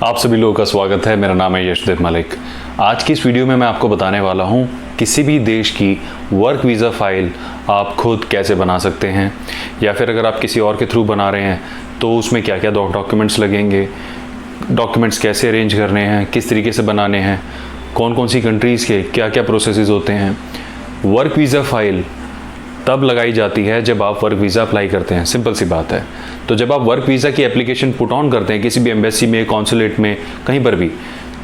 आप सभी लोगों का स्वागत है। मेरा नाम है यशदेव मलिक। आज की इस वीडियो में मैं आपको बताने वाला हूं किसी भी देश की वर्क वीज़ा फ़ाइल आप खुद कैसे बना सकते हैं, या फिर अगर आप किसी और के थ्रू बना रहे हैं तो उसमें क्या क्या डॉक्यूमेंट्स लगेंगे, डॉक्यूमेंट्स कैसे अरेंज करने हैं, किस तरीके से बनाने हैं, कौन कौन सी कंट्रीज़ के क्या क्या प्रोसेसेस होते हैं। वर्क वीज़ा फ़ाइल तब लगाई जाती है जब आप वर्क वीज़ा अप्लाई करते हैं, सिंपल सी बात है। तो जब आप वर्क वीज़ा की एप्लीकेशन पुट ऑन करते हैं किसी भी एम्बेसी में, कॉन्सुलेट में, कहीं पर भी,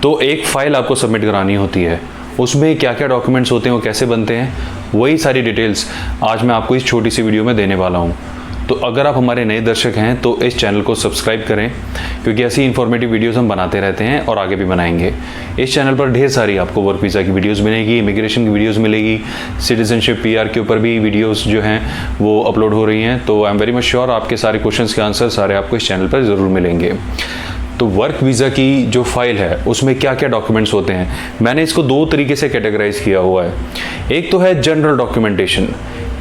तो एक फ़ाइल आपको सबमिट करानी होती है। उसमें क्या क्या डॉक्यूमेंट्स होते हैं, वो कैसे बनते हैं, वही सारी डिटेल्स आज मैं आपको इस छोटी सी वीडियो में देने वाला हूँ। तो अगर आप हमारे नए दर्शक हैं तो इस चैनल को सब्सक्राइब करें, क्योंकि ऐसी इन्फॉर्मेटिव वीडियोस हम बनाते रहते हैं और आगे भी बनाएंगे। इस चैनल पर ढेर सारी आपको वर्क वीज़ा की वीडियोस मिलेगी, इमिग्रेशन की वीडियोस मिलेगी, सिटीजनशिप पीआर के ऊपर भी वीडियोस जो हैं वो अपलोड हो रही हैं। तो I am very much sure आपके सारे क्वेश्चंस के आंसर सारे आपको इस चैनल पर ज़रूर मिलेंगे। तो वर्क वीज़ा की जो फाइल है उसमें क्या क्या डॉक्यूमेंट्स होते हैं, मैंने इसको दो तरीके से कैटेगराइज किया हुआ है। एक तो है जनरल डॉक्यूमेंटेशन,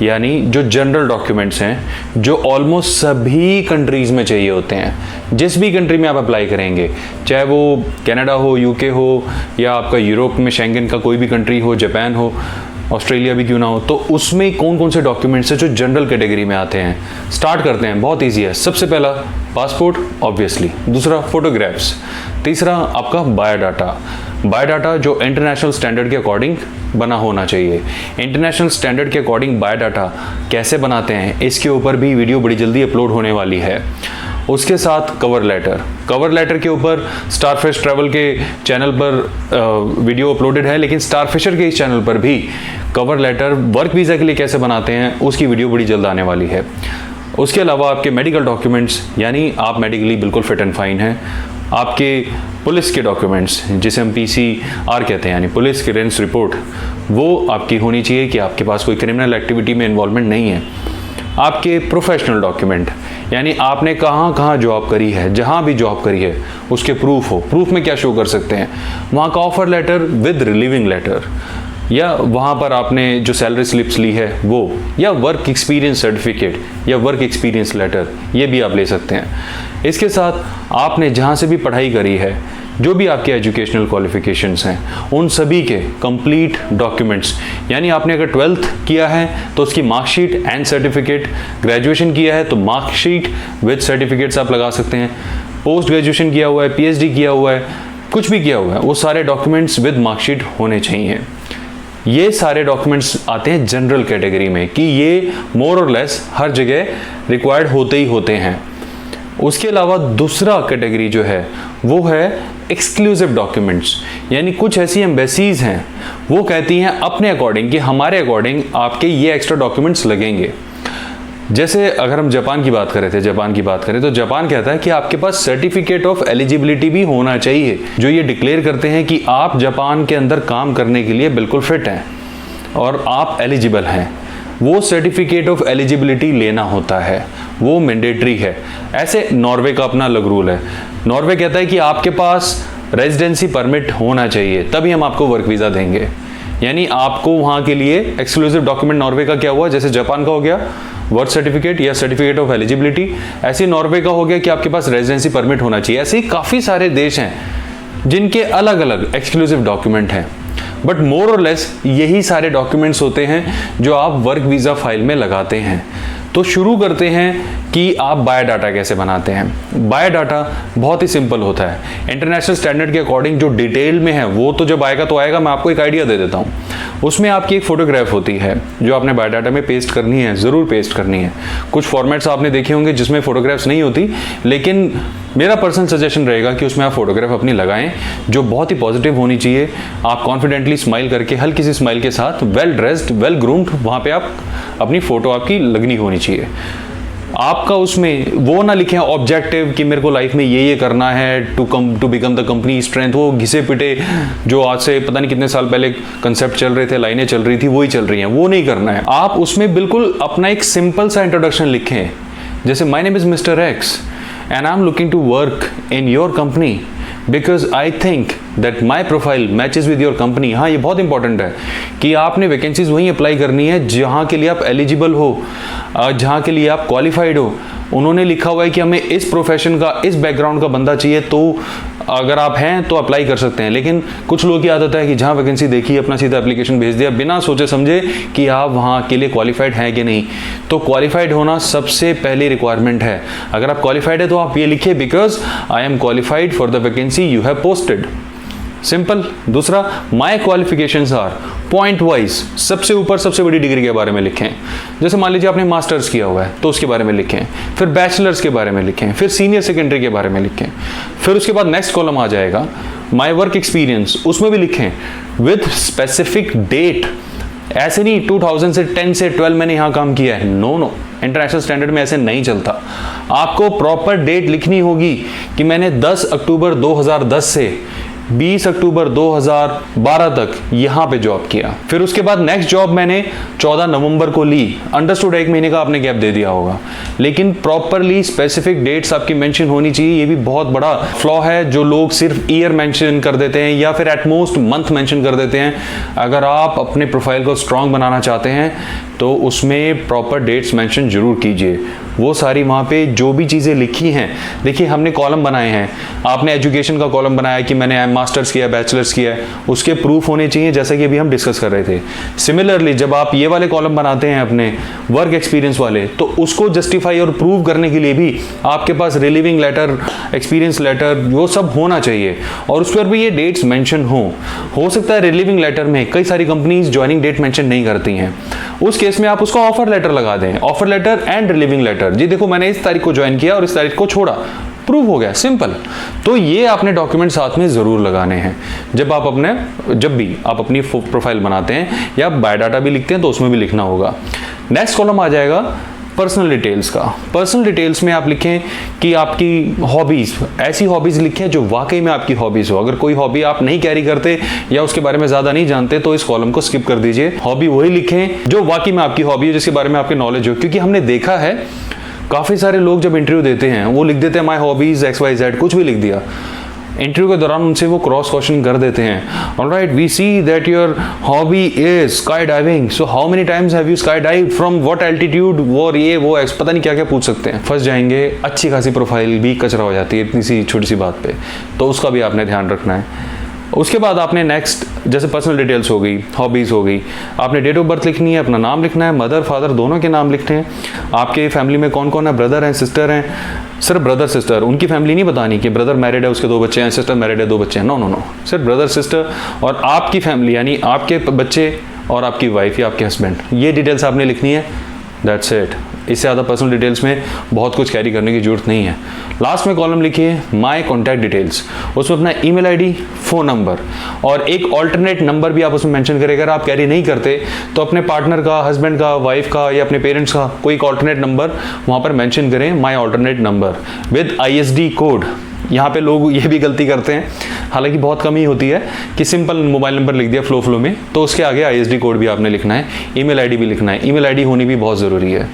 यानी जो जनरल डॉक्यूमेंट्स हैं जो ऑलमोस्ट सभी कंट्रीज़ में चाहिए होते हैं। जिस भी कंट्री में आप अप्लाई करेंगे, चाहे वो कनाडा हो, यूके हो, या आपका यूरोप में शेंगन का कोई भी कंट्री हो, जापान हो, ऑस्ट्रेलिया भी क्यों ना हो, तो उसमें कौन कौन से डॉक्यूमेंट्स हैं जो जनरल कैटेगरी में आते हैं। स्टार्ट करते हैं, बहुत ईजी है। सबसे पहला पासपोर्ट ऑब्वियसली, दूसरा फोटोग्राफ्स, तीसरा आपका बायोडाटा। बायोडाटा जो इंटरनेशनल स्टैंडर्ड के अकॉर्डिंग बना होना चाहिए। इंटरनेशनल स्टैंडर्ड के अकॉर्डिंग बायोडाटा कैसे बनाते हैं, इसके ऊपर भी वीडियो बड़ी जल्दी अपलोड होने वाली है। उसके साथ कवर लेटर, कवर लेटर के ऊपर स्टारफिश ट्रैवल के चैनल पर वीडियो अपलोडेड है, लेकिन स्टारफिशर के इस चैनल पर भी कवर लेटर वर्क वीज़ा के लिए कैसे बनाते हैं उसकी वीडियो बड़ी जल्द आने वाली है। उसके अलावा आपके मेडिकल डॉक्यूमेंट्स, यानी आप मेडिकली बिल्कुल फिट एंड फाइन हैं। आपके पुलिस के डॉक्यूमेंट्स, जिसे हम PCR कहते हैं, यानी पुलिस क्लियरेंस रिपोर्ट, वो आपकी होनी चाहिए कि आपके पास कोई क्रिमिनल एक्टिविटी में इन्वॉल्वमेंट नहीं है। आपके प्रोफेशनल डॉक्यूमेंट, यानी आपने कहाँ कहाँ जॉब करी है, जहाँ भी जॉब करी है उसके प्रूफ हो। प्रूफ में क्या शो कर सकते हैं, वहाँ का offer letter with relieving letter, या वहाँ पर आपने जो सैलरी स्लिप्स ली है वो, या वर्क एक्सपीरियंस सर्टिफिकेट या वर्क एक्सपीरियंस लेटर, ये भी आप ले सकते हैं। इसके साथ आपने जहाँ से भी पढ़ाई करी है, जो भी आपके एजुकेशनल क्वालिफिकेशंस हैं, उन सभी के कंप्लीट डॉक्यूमेंट्स, यानी आपने अगर 12th किया है तो उसकी मार्कशीट एंड सर्टिफिकेट, ग्रेजुएशन किया है तो मार्कशीट विद सर्टिफिकेट्स आप लगा सकते हैं, पोस्ट ग्रेजुएशन किया हुआ है, PhD किया हुआ है, कुछ भी किया हुआ है, वो सारे डॉक्यूमेंट्स विद मार्कशीट होने चाहिए। ये सारे डॉक्यूमेंट्स आते हैं जनरल कैटेगरी में कि ये मोर और लेस हर जगह रिक्वायर्ड होते ही होते हैं। उसके अलावा दूसरा कैटेगरी जो है वो है एक्सक्लूसिव डॉक्यूमेंट्स, यानी कुछ ऐसी एम्बेसीज हैं वो कहती हैं अपने अकॉर्डिंग कि हमारे अकॉर्डिंग आपके ये एक्स्ट्रा डॉक्यूमेंट्स लगेंगे। जैसे अगर हम जापान की बात करें तो जापान कहता है कि आपके पास सर्टिफिकेट ऑफ एलिजिबिलिटी भी होना चाहिए, जो ये डिक्लेयर करते हैं कि आप जापान के अंदर काम करने के लिए बिल्कुल फिट हैं और आप एलिजिबल हैं। वो सर्टिफिकेट ऑफ एलिजिबिलिटी लेना होता है, वो मैंडेटरी है। ऐसे नॉर्वे का अपना अलग रूल है। नॉर्वे कहता है कि आपके पास रेजिडेंसी परमिट होना चाहिए, तभी हम आपको वर्क वीज़ा देंगे। यानी आपको वहाँ के लिए एक्सक्लूसिव डॉक्यूमेंट नॉर्वे का क्या हुआ, जैसे जापान का हो गया वर्क सर्टिफिकेट या सर्टिफिकेट ऑफ एलिजिबिलिटी, ऐसे नॉर्वे का हो गया कि आपके पास रेजिडेंसी परमिट होना चाहिए। ऐसे ही काफ़ी सारे देश हैं जिनके अलग अलग एक्सक्लूसिव डॉक्यूमेंट हैं, बट मोर और लेस यही सारे डॉक्यूमेंट्स होते हैं जो आप वर्क वीज़ा फाइल में लगाते हैं। तो शुरू करते हैं कि आप बायोडाटा कैसे बनाते हैं। बायोडाटा बहुत ही सिंपल होता है। इंटरनेशनल स्टैंडर्ड के अकॉर्डिंग जो डिटेल में है वो तो जब आएगा तो आएगा, मैं आपको एक आइडिया दे देता हूँ। उसमें आपकी एक फोटोग्राफ होती है जो आपने बायोडाटा में पेस्ट करनी है, ज़रूर पेस्ट करनी है। कुछ फॉर्मेट्स आपने देखे होंगे जिसमें फोटोग्राफ्स नहीं होती, लेकिन मेरा पर्सनल सजेशन रहेगा कि उसमें आप फोटोग्राफ अपनी लगाएं जो बहुत ही पॉजिटिव होनी चाहिए। आप कॉन्फिडेंटली स्माइल करके, हल्की सी स्माइल के साथ, वेल ड्रेस्ड, वेल ग्रूम्ड, वहाँ पे आप अपनी फ़ोटो आपकी लगनी होनी चाहिए। आपका उसमें वो ना लिखें ऑब्जेक्टिव कि मेरे को लाइफ में ये करना है to become the company strength, वो घिसे पिटे जो आज से पता नहीं कितने साल पहले कंसेप्ट चल रहे थे, लाइनें चल रही थी, वही चल रही हैं, वो नहीं करना है। आप उसमें बिल्कुल अपना एक सिंपल सा इंट्रोडक्शन लिखें, जैसे my name is mister X and I am looking to work in your company because I think that my profile matches with your company. हाँ, ये बहुत इंपॉर्टेंट है कि आपने वैकेंसीज वहीं अप्लाई करनी है जहाँ के लिए आप एलिजिबल हो, जहाँ के लिए आप क्वालिफाइड हो। उन्होंने लिखा हुआ है कि हमें इस प्रोफेशन का, इस बैकग्राउंड का बंदा चाहिए, तो अगर आप हैं तो अप्लाई कर सकते हैं, लेकिन कुछ लोगों की आदत है कि जहाँ वैकेंसी देखी अपना सीधा एप्लीकेशन भेज दिया बिना सोचे समझे कि आप वहाँ के लिए क्वालिफाइड हैं कि नहीं। तो क्वालिफाइड होना सबसे पहली रिक्वायरमेंट है। अगर आप क्वालिफाइड है तो आप ये लिखिए, because I am qualified for the vacancy you have posted, simple. दूसरा, माई क्वालिफिकेशंस आर, पॉइंट वाइज सबसे ऊपर सबसे बड़ी डिग्री के बारे में लिखें। जैसे मान लीजिए आपने मास्टर्स किया हुआ है तो उसके बारे में लिखें, फिर बैचलर्स के बारे में लिखें, फिर सीनियर सेकेंडरी के बारे में लिखें, फिर उसके बाद नेक्स्ट कॉलम आ जाएगा माई वर्क एक्सपीरियंस, उसमें भी लिखें विथ स्पेसिफिक डेट। ऐसे नहीं 2000 से 10 से 12 मैंने यहाँ काम किया है, नो, इंटरनेशनल स्टैंडर्ड में ऐसे नहीं चलता। आपको प्रॉपर डेट लिखनी होगी कि मैंने 10 अक्टूबर 2010 से 20 अक्टूबर 2012 तक यहाँ पे जॉब किया। फिर उसके बाद नेक्स्ट जॉब मैंने 14 नवंबर को ली। अंडरस्टूड, 1 महीने का आपने गैप दे दिया होगा, लेकिन प्रॉपरली स्पेसिफिक डेट्स आपकी मेंशन होनी चाहिए। ये भी बहुत बड़ा फ्लॉ है जो लोग सिर्फ ईयर मेंशन कर देते हैं या फिर एटमोस्ट मंथ मेंशन कर देते हैं। अगर आप अपने प्रोफाइल को स्ट्रांग बनाना चाहते हैं तो उसमें प्रॉपर डेट्स मेंशन जरूर कीजिए। वो सारी वहाँ पे जो भी चीज़ें लिखी हैं, देखिए हमने कॉलम बनाए हैं, आपने एजुकेशन का कॉलम बनाया कि मैंने मास्टर्स किया, बैचलर्स किया है, उसके प्रूफ होने चाहिए जैसा कि अभी हम डिस्कस कर रहे थे। सिमिलरली जब आप ये वाले कॉलम बनाते हैं अपने वर्क एक्सपीरियंस वाले, तो उसको जस्टिफाई और प्रूव करने के लिए भी आपके पास रिलीविंग लेटर, एक्सपीरियंस लेटर, वो सब होना चाहिए और उस पर भी ये डेट्स मेंशन हो सकता है रिलीविंग लेटर में कई सारी कंपनीज ज्वाइनिंग डेट मेंशन नहीं करती हैं, उस केस में आप उसको ऑफर लेटर लगा दें, offer letter and relieving letter, जी देखो मैंने इस तारीख को ज्वाइन किया और इस तारीख को छोड़ा, प्रूव हो गया, सिंपल। तो ये आपने डॉक्यूमेंट साथ में जरूर लगाने हैं जब भी आप अपनी प्रोफाइल बनाते हैं या बायोडाटा भी लिखते हैं तो उसमें भी लिखना होगा। नेक्स्ट कॉलम आ जाएगा पर्सनल डिटेल्स का। पर्सनल डिटेल्स में आप लिखें कि आपकी हॉबीज़, ऐसी हॉबीज़ लिखें जो वाकई में आपकी हॉबीज़ हो। अगर कोई हॉबी आप नहीं कैरी करते या उसके बारे में ज़्यादा नहीं जानते तो इस कॉलम को स्किप कर दीजिए। हॉबी वही लिखें जो वाकई में आपकी हॉबी है, जिसके बारे में आपके नॉलेज हो। क्योंकि हमने देखा है काफ़ी सारे लोग जब इंटरव्यू देते हैं वो लिख देते हैं माई हॉबीज़ XYZ, कुछ भी लिख दिया। इंटरव्यू के दौरान उनसे वो क्रॉस क्वेश्चन कर देते हैं, alright we see that your hobby is sky diving, so how many times have you sky dive, from what altitude, वो पता नहीं क्या क्या पूछ सकते हैं, फंस जाएंगे। अच्छी खासी प्रोफाइल भी कचरा हो जाती है इतनी सी छोटी सी बात पे, तो उसका भी आपने ध्यान रखना है। उसके बाद आपने नेक्स्ट जैसे पर्सनल डिटेल्स हो गई, हॉबीज़ हो गई, आपने डेट ऑफ बर्थ लिखनी है, अपना नाम लिखना है, मदर फादर दोनों के नाम लिखने हैं, आपके फैमिली में कौन कौन है, ब्रदर हैं, सिस्टर हैं, सिर्फ ब्रदर सिस्टर, उनकी फैमिली नहीं बतानी कि ब्रदर मैरिड है उसके 2 बच्चे हैं, सिस्टर मैरिड है 2 बच्चे हैं, नो, सिर्फ ब्रदर सिस्टर और आपकी फैमिली यानी आपके बच्चे और आपकी वाइफ या आपके हस्बैंड, ये डिटेल्स आपने लिखनी है, दैट्स इट। इससे ज़्यादा पर्सनल डिटेल्स में बहुत कुछ कैरी करने की जरूरत नहीं है। लास्ट में कॉलम लिखिए माय कॉन्टैक्ट डिटेल्स, उसमें अपना ईमेल आईडी, फ़ोन नंबर और एक ऑल्टरनेट नंबर भी आप उसमें मेंशन करें। अगर आप कैरी नहीं करते तो अपने पार्टनर का, हस्बैंड का, वाइफ का या अपने पेरेंट्स का कोई एक ऑल्टरनेट नंबर वहाँ पर मेंशन करें, my alternate number with ISD code. यहाँ पे लोग ये भी गलती करते हैं, हालांकि बहुत कम ही होती है, कि सिंपल मोबाइल नंबर लिख दिया फ्लो में, तो उसके आगे ISD कोड भी आपने लिखना है, ईमेल आईडी भी लिखना है। ईमेल आईडी होनी भी बहुत ज़रूरी है।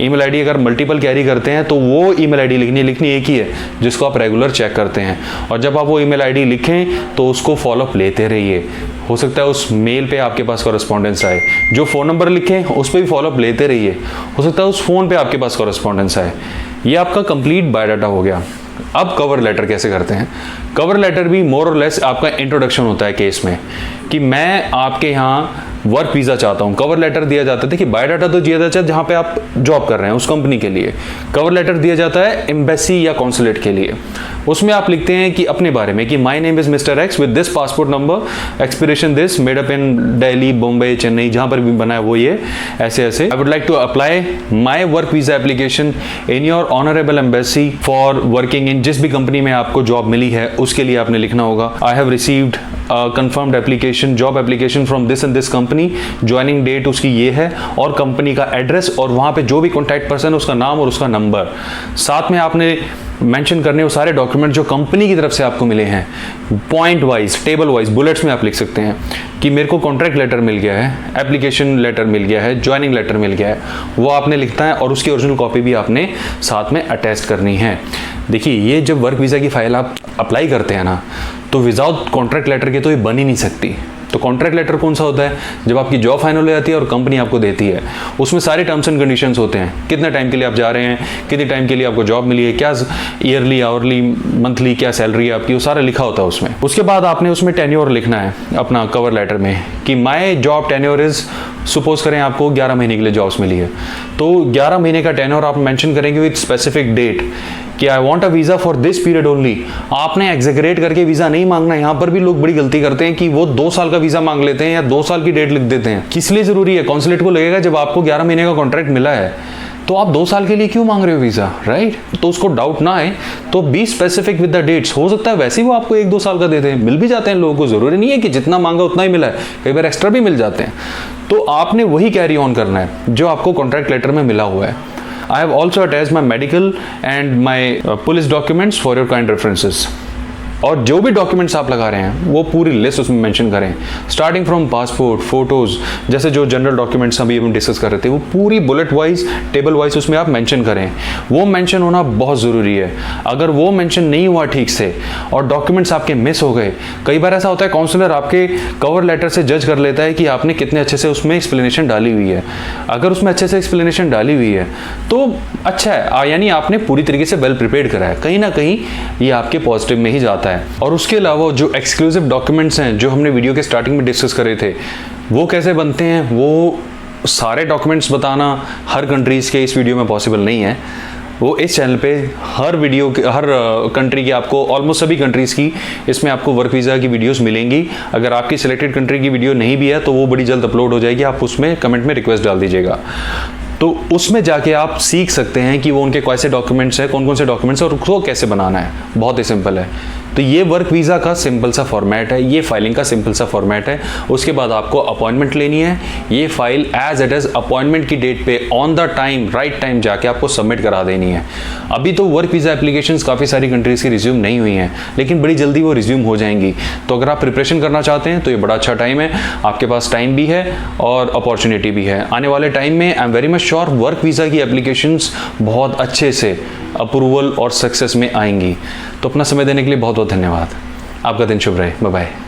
ईमेल आईडी अगर मल्टीपल कैरी करते हैं तो वो ईमेल आईडी लिखनी एक ही है जिसको आप रेगुलर चेक करते हैं, और जब आप वो ईमेल आईडी लिखें तो उसको फॉलोअप लेते रहिए। हो सकता है उस मेल पे आपके पास कॉरेस्पॉन्डेंस आए, जो फ़ोन नंबर लिखें उस पर भी फॉलोअप लेते रहिए, हो सकता है उस फ़ोन पर आपके पास कॉरेस्पॉन्डेंस आए। ये आपका कंप्लीट बायोडाटा हो गया। अब कवर लेटर कैसे करते हैं? कवर लेटर भी मोर और लेस आपका इंट्रोडक्शन होता है केस में, कि मैं आपके यहाँ वर्क वीज़ा चाहता हूँ। कवर लेटर दिया जाता है, देखिए बायोडाटा तो दिया जाता है जहाँ पे आप जॉब कर रहे हैं उस कंपनी के लिए, कवर लेटर दिया जाता है एम्बेसी या कॉन्सुलेट के लिए। उसमें आप लिखते हैं कि अपने बारे में कि my name is mister X with this passport number, expiration this, made up in Delhi, Bombay, Chennai, जहाँ पर भी बना है वो ये ऐसे ऐसे। I would like to apply my work visa application in your honourable embassy for working in, जिस भी कंपनी में आपको जॉब मिली है उसके लिए आपने लिखना होगा। I have received confirmed application, job application from this and this company, joining date उसकी ये है और कंपनी का एड्रेस और वहाँ पे जो भी कॉन्टैक्ट पर्सन है उसका नाम और उसका नंबर। साथ में आपने मेंशन करने वो सारे डॉक्यूमेंट जो कंपनी की तरफ से आपको मिले हैं, point wise, table wise, bullets में आप लिख सकते हैं कि मेरे को कॉन्ट्रैक्ट लेटर मिल गया है, एप्लीकेशन लेटर मिल गया है, ज्वाइनिंग लेटर मिल गया है, वो आपने लिखता है और उसकी ओरिजिनल कॉपी भी आपने साथ में अटैच करनी है। देखिए ये जब वर्क वीज़ा की फ़ाइल आप अप्लाई करते हैं ना, तो विदाउट कॉन्ट्रैक्ट लेटर के तो ये बन ही नहीं सकती। तो कॉन्ट्रैक्ट लेटर कौन सा होता है? जब आपकी जॉब फाइनल हो जाती है और कंपनी आपको देती है, उसमें सारे टर्म्स एंड कंडीशंस होते हैं, कितने टाइम के लिए आप जा रहे हैं, कितने टाइम के लिए आपको जॉब मिली है, क्या ईयरली, आवरली, मंथली क्या सैलरी है आपकी, वो सारा लिखा होता है उसमें। उसके बाद आपने उसमें टेन्योर लिखना है अपना कवर लेटर में कि my job tenure is, suppose करें आपको 11 महीने के लिए जॉब्स मिली है, तो 11 महीने का टेन्योर आप मेंशन करेंगे विद स्पेसिफिक डेट कि I want a visa for this period only. आपने एग्जेगरेट करके वीज़ा नहीं मांगना। यहाँ पर भी लोग बड़ी गलती करते हैं कि वो 2 साल का वीज़ा मांग लेते हैं या 2 साल की डेट लिख देते हैं। किस लिए ज़रूरी है? कॉन्सुलेट को लगेगा जब आपको 11 महीने का कॉन्ट्रैक्ट मिला है तो आप 2 साल के लिए क्यों मांग रहे हो वीज़ा, राइट? तो उसको डाउट ना आए तो be specific with the dates. हो सकता है वैसे ही वो आपको 1-2 साल का देते हैं, मिल भी जाते हैं लोगों को, ज़रूरी नहीं है कि जितना मांगा उतना ही मिला है, कई बार एक्स्ट्रा भी मिल जाते हैं। तो आपने वही कैरी ऑन करना है जो आपको कॉन्ट्रैक्ट लेटर में मिला हुआ है। I have also attached my medical and my police documents for your kind references. और जो भी डॉक्यूमेंट्स आप लगा रहे हैं वो पूरी लिस्ट उसमें मेंशन करें, स्टार्टिंग फ्रॉम पासपोर्ट, फोटोज़, जैसे जो जनरल डॉक्यूमेंट्स अभी हम डिस्कस कर रहे थे, वो पूरी बुलेट वाइज, टेबल वाइज उसमें आप मेंशन करें। वो मेंशन होना बहुत ज़रूरी है। अगर वो मेंशन नहीं हुआ ठीक से और डॉक्यूमेंट्स आपके मिस हो गए, कई बार ऐसा होता है काउंसलर आपके कवर लेटर से जज कर लेता है कि आपने कितने अच्छे से उसमें एक्सप्लेनेशन डाली हुई है। अगर उसमें अच्छे से एक्सप्लेनेशन डाली हुई है तो अच्छा है, यानी आपने पूरी तरीके से वेल प्रिपेयर्ड करा है, कहीं ना कहीं ये आपके पॉजिटिव में ही जाता है। और उसके अलावा जो एक्सक्लूसिव डॉक्यूमेंट्स हैं जो हमने वीडियो के स्टार्टिंग में डिस्कस करे थे, वो कैसे बनते हैं, वो सारे डॉक्यूमेंट्स बताना हर कंट्रीज़ के इस वीडियो में पॉसिबल नहीं है। वो इस चैनल पे हर वीडियो के, हर कंट्री की, आपको ऑलमोस्ट सभी कंट्रीज़ की इसमें आपको वर्क वीज़ा की वीडियोस मिलेंगी। अगर आपकी सिलेक्टेड कंट्री की वीडियो नहीं भी है तो वो बड़ी जल्द अपलोड हो जाएगी, आप उसमें कमेंट में रिक्वेस्ट डाल दीजिएगा। तो उसमें जाके आप सीख सकते हैं कि वो उनके कैसे डॉक्यूमेंट्स हैं, कौन कौन से डॉक्यूमेंट्स हैं और उसको कैसे बनाना है। बहुत ही सिंपल है। तो ये वर्क वीज़ा का सिंपल सा फॉर्मेट है, ये फाइलिंग का सिंपल सा फॉर्मेट है। उसके बाद आपको अपॉइंटमेंट लेनी है, ये file as it is appointment की डेट पे on the time, right time जाके आपको सबमिट करा देनी है। अभी तो वर्क वीज़ा एप्लीकेशंस काफ़ी सारी कंट्रीज़ की रिज्यूम नहीं हुई हैं, लेकिन बड़ी जल्दी वो रिज्यूम हो जाएंगी। तो अगर आप प्रिपरेशन करना चाहते हैं तो ये बड़ा अच्छा टाइम है, आपके पास टाइम भी है और अपॉर्चुनिटी भी है। आने वाले टाइम में I am very much sure work visa की एप्लीकेशंस बहुत अच्छे से अप्रूवल और सक्सेस में आएंगी। तो अपना समय देने के लिए बहुत बहुत धन्यवाद। आपका दिन शुभ रहे। Bye bye.